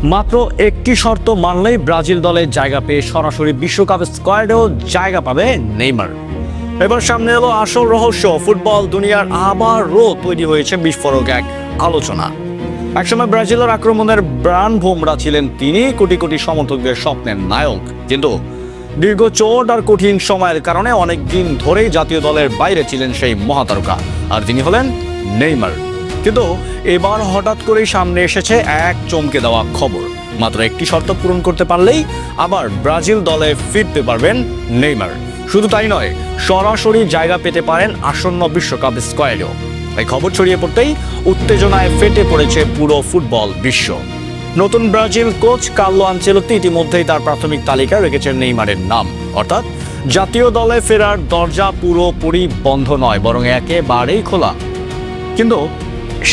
মাত্র একটি শর্ত মানলেই ব্রাজিল দলে জায়গা পেয়ে সরাসরি বিশ্বকাপ স্কোয়াডেও জায়গা পাবে নেইমার। এবার সামনে এলো আসল রহস্য। ফুটবল দুনিয়ার আবারও তৈরি হয়েছে বিস্ফোরক এক আলোচনা। একসময় ব্রাজিলের আক্রমণের প্রাণভোমরা ছিলেন তিনি, কোটি কোটি সমর্থকদের স্বপ্নের নায়ক। কিন্তু দীর্ঘ চোট আর কঠিন সময়ের কারণে অনেক দিন ধরেই জাতীয় দলের বাইরে ছিলেন সেই মহাতারকা, আর তিনি হলেন নেইমার। কিন্তু এবার হঠাৎ করেই সামনে এসেছে এক চমকে দেওয়া খবর। মাত্র একটি শর্ত পূরণ করতে পারলেই আবার ব্রাজিল দলে ফিরতে পারবেন নেইমার। শুধু তাই নয়, সরাসরি জায়গা পেতে পারেন আসন্ন বিশ্বকাপ স্কোয়াডেও। এই খবর ছড়িয়ে পড়তেই উত্তেজনায় ফেটে পড়েছে পুরো ফুটবল বিশ্ব। নতুন ব্রাজিল কোচ কার্লো আনচেলত্তি ইতিমধ্যেই তার প্রাথমিক তালিকায় রেখেছেন নেইমারের নাম। অর্থাৎ জাতীয় দলে ফেরার দরজা পুরোপুরি বন্ধ নয়, বরং একেবারেই খোলা। কিন্তু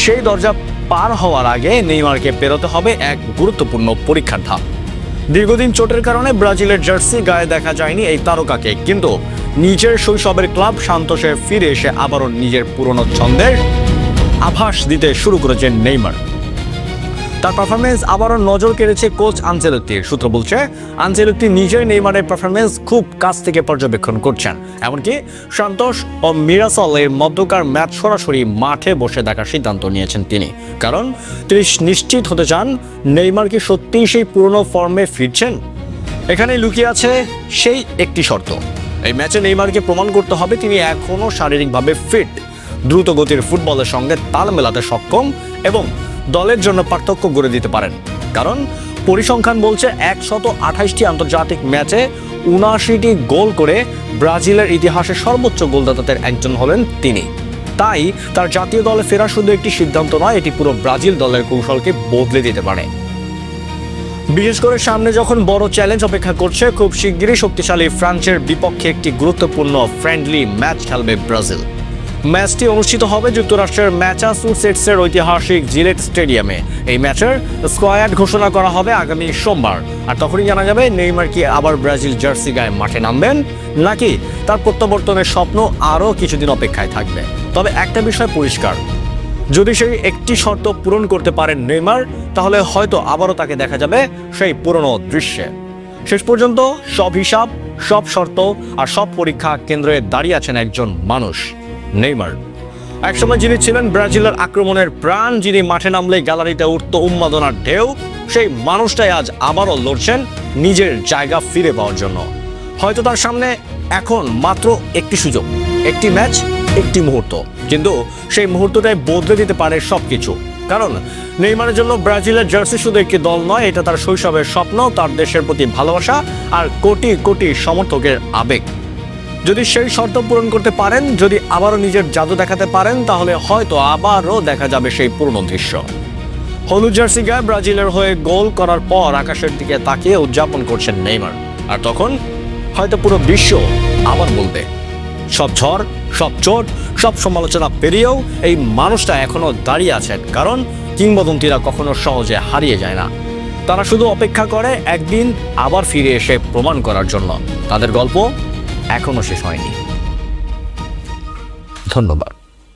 সেই দরজা পার হওয়ার আগে নেইমারকে পেরোতে হবে এক গুরুত্বপূর্ণ পরীক্ষার ধাপ। দীর্ঘদিন চোটের কারণে ব্রাজিলের জার্সি গায়ে দেখা যায়নি এই তারকাকে, কিন্তু নিজের শৈশবের ক্লাব সান্তোসে ফিরে এসে আবারও নিজের পুরনো ছন্দের আভাস দিতে শুরু করেছেন নেইমার। তার পারফরমেন্স আবারও নজর কেড়েছে কোচ আনচেলত্তির। সূত্র বলছে, আনচেলত্তি নিজেই নেইমারের পারফরমেন্স খুব কাছ থেকে পর্যবেক্ষণ করছেন। এমনকি সান্তোস ও মিরাসলের মধ্যকার ম্যাচ সরাসরি মাঠে বসে দেখার সিদ্ধান্ত নিয়েছেন তিনি, কারণ তিনি নিশ্চিত হতে চান নেইমার কি সত্যিই সেই পুরনো ফর্মে ফিরছেন। এখানে লুকিয়ে আছে সেই একটি শর্ত। এই ম্যাচে নেইমারকে প্রমাণ করতে হবে তিনি এখনও শারীরিকভাবে ফিট, দ্রুত গতির ফুটবলের সঙ্গে তাল মেলাতে সক্ষম এবং দলের জন্য পার্থক্য গড়ে দিতে পারেন। কারণ পরিসংখ্যান বলছে 128টি আন্তর্জাতিক ম্যাচে 79টি গোল করে ব্রাজিলের ইতিহাসে সর্বোচ্চ গোলদাতাদের একজন হলেন তিনি। তাই তার জাতীয় দলে ফেরা শুধু একটি সিদ্ধান্ত নয়, এটি পুরো ব্রাজিল দলের কৌশলকে বদলে দিতে পারে। বিশেষ করে সামনে যখন বড় চ্যালেঞ্জ অপেক্ষা করছে, খুব শিগগিরই শক্তিশালী ফ্রান্সের বিপক্ষে একটি গুরুত্বপূর্ণ ফ্রেন্ডলি ম্যাচ খেলবে ব্রাজিল। ম্যাচটি অনুষ্ঠিত হবে যুক্তরাষ্ট্রের ম্যাসাচুসেটসের ঐতিহাসিক জিলেট স্টেডিয়ামে। এই ম্যাচের স্কোয়াড ঘোষণা করা হবে আগামী সোমবার, আর তখনই জানা যাবে নেইমার কি আবার ব্রাজিল জার্সি গায়ে মাঠে নামবেন, নাকি তার প্রত্যাবর্তনের স্বপ্ন আরও কিছুদিন অপেক্ষায় থাকবে। তবে একটা বিষয় পরিষ্কার, যদি সেই একটি শর্ত পূরণ করতে পারেন নেইমার, তাহলে হয়তো আবারও তাকে দেখা যাবে সেই পুরনো দৃশ্যে। শেষ পর্যন্ত সব হিসাব, সব শর্ত আর সব পরীক্ষা কেন্দ্রে দাঁড়িয়ে আছেন একজন মানুষ, নেইমার। একসময় যিনি ছিলেন ব্রাজিলের আক্রমণের প্রাণ, যিনি মাঠে নামলে গ্যালারিতে উঠত উন্মাদনার ঢেউ, সেই মানুষটাই আজ আবারও লড়ছেন নিজের জায়গা ফিরে পাওয়ার জন্য। হয়তো তার সামনে এখন মাত্র একটি সুযোগ, একটি ম্যাচ, একটি মুহূর্ত, কিন্তু সেই মুহূর্তটাই বদলে দিতে পারে সবকিছু। কারণ নেইমারের জন্য ব্রাজিলের জার্সি শুধু একটি দল নয়, এটা তার শৈশবের স্বপ্ন, তার দেশের প্রতি ভালোবাসা আর কোটি কোটি সমর্থকের আবেগ। যদি সেই শর্ত পূরণ করতে পারেন, যদি আবারও নিজের জাদু দেখাতে পারেন, তাহলে হয়তো আবারও দেখা যাবে সেই পুরনো দৃশ্য। হলুদ জার্সি গায়ে ব্রাজিলের হয়ে গোল করার পর আকাশের দিকে তাকিয়ে উদযাপন করছেন নেইমার। আর তখন হয়তো পুরো বিশ্ব আবার বলবে, সব ঝড়, সব চোট, সব সমালোচনা পেরিয়েও এই মানুষটা এখনো দাঁড়িয়ে আছেন। কারণ কিংবদন্তিরা কখনো সহজে হারিয়ে যায় না, তারা শুধু অপেক্ষা করে একদিন আবার ফিরে এসে প্রমাণ করার জন্য। তাদের গল্প এখনো শেষ হয়নি। ধন্যবাদ।